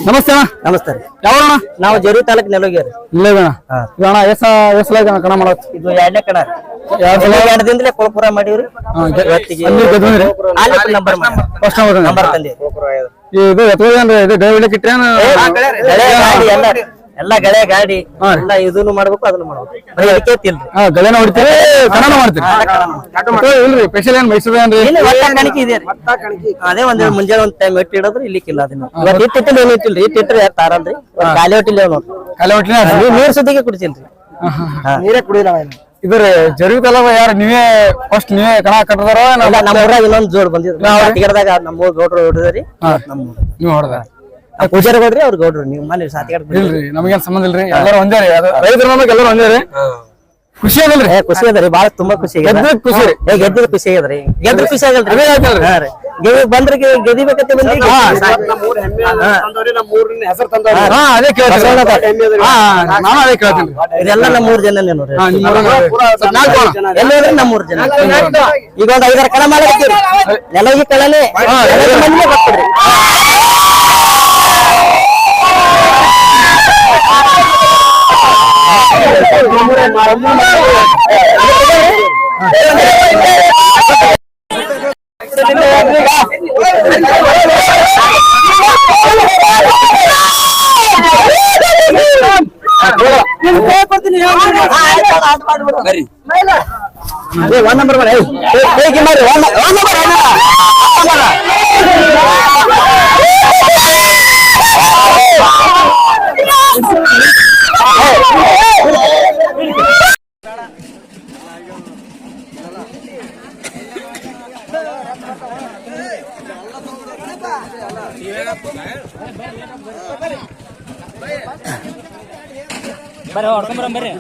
ನಮಸ್ತೆ ಅಣ್ಣ. ನಮಸ್ತೆ ರೀ. ಯಾವಣ್ಣ? ನಾವು ಜರಿ ತಾಲೂಕ್ ನೆಲೋಗಿರಿ. ಇಲ್ಲೇ ಅಣ್ಣ. ಅಣ್ಣ ಎಷ್ಟ್ ಕಣ ಮಾಡತ್? ಇದು 2ನೇ ಕಣ. 2 ದಿನದಲ್ಲೇ ಕೊಳಪುರ ಮಾಡಿವ್ರಿ. ನಂಬರ್ ತಂದಿ. ಇದು ಎತ್ತೋದೇನ್ರಿ? ಇದು ಡೈವರ್ಡ್ ಕಿಟ್ರೇನ? ಎಲ್ಲ ಗಳೆ ಗಾಡಿ ಎಲ್ಲ ಇದನ್ನು ಮಾಡ್ಬೇಕು ಅದನ್ನು ಮಾಡ್ಬೇಕು. ಗಳೆನ ಹೊಡಿತೀರಿ, ಕಣನ ಮಾಡ್ತೀರಿ? ಇಲ್ರಿ ಸ್ಪೆಷಲ್ ಏನ್ ಮೈಸೂರು ಏನ್ರಿ? ಕಣಕಿ ಇದೆ ರೀ. ಅದೇ ಒಂದ್ ಮುಂಜಾನೆ ಒಂದ್ ಟೈಮ್ ಇಟ್ಟು ಇಡೋದ್ರಿ ಇಲ್ಲಿಕ್ಕಿಲ್ಲ ಅದನ್ನ. ಇವತ್ತು ಇಟ್ಟಿಟ್ಟಿಲ್ಲ ಏನು ಇಟ್ಟಿಲ್ರಿ. ಇಟ್ಟಿಟ್ರೆ ಯಾರು ತಾರಲ್ರಿ. ಖಾಲಿ ಹೊಟ್ಟಿಲ್ಲ ನೋಡ್ರಿ. ಖಾಲಿ ಹೊಟ್ಟಿನ ನೀರ್ ಸುದ್ದಿಗೆ ಕುಡಿಸಿಲ್ರಿ. ನೀರೇ ಕುಡಿಯಲ್ಲ. ಇದ್ರ ಜರುಗುತ್ತಲ್ಲ ಯಾರು ನೀವೇ ಫಸ್ಟ್ ನೀವೇ ಕಣ ಕಟ್ಟದಾರ? ನಮ್ಮ ಊರಾಗ ಇನ್ನೊಂದ್ ಜೋಡ್ ಬಂದಿದ್ರು. ಟಿಕೆಟ್ದಾಗ ನಮ್ಮ ಗೌಡ್ರು ಹೊಡೆದ್ರಿ. ನೀವು ಹೊಡೆದ ಪೂಜಾರಿ ಗೌಡ್ರಿ ಅವ್ರ ಗೌಡ್ರು. ನೀವು ಮನೆ ಸಾತಿಗಾಡ್ ಇಲ್ರಿ, ನಮಗೇನ್ ಸಂಬಂಧ ಇಲ್ರಿ. ಎಲ್ಲರೂ ಒಂದೇ ರೀ. ರೈತರ ನಮಗೆ ಎಲ್ಲರೂ ಒಂದೇ ರೀ. ಖುಷಿ ಅದಲ್ರಿ? ಖುಷಿ ಅದರಿ, ಬಾಳ ತುಂಬಾ ಖುಷಿ. ಖುಷಿ ರೀ. ಗೆದ್ದ ಖುಷಿ ಆಗದ್ರಿ. ಗೆದ್ರ ಖುಷಿ ಆಗಲ್ರಿ. ಬಂದ್ರೆ ಗೆದಿಬೇಕಂತ ಬಂದಿ. ಅದೇ ಕೇಳ್ತೀನಿ. ನಾನು ಅದೇ ಕೇಳ್ತೀನಿ. ಇದೆಲ್ಲ ನಮ್ಮ 3 ಜನ ನೋಡ್ರಿ. ಎಲ್ಲೋದ್ರಿ ನಮ್ಮ 3 ಜನ. ಈಗ ಒಂದ್ 5-6 ಕಣ ಮಾಡಕತ್ತೀರಿ. ನೆಲಗಿ ಕಳನೆ ಮಂದಿಗೆ ಬರ್ತೀರಿ. ಒಂದ್ ನಂಬರ್ ಮಾಡಿ. ಬರ್ರಿ ಹೊಡ್ಕೊಂಬರ್ರಿ.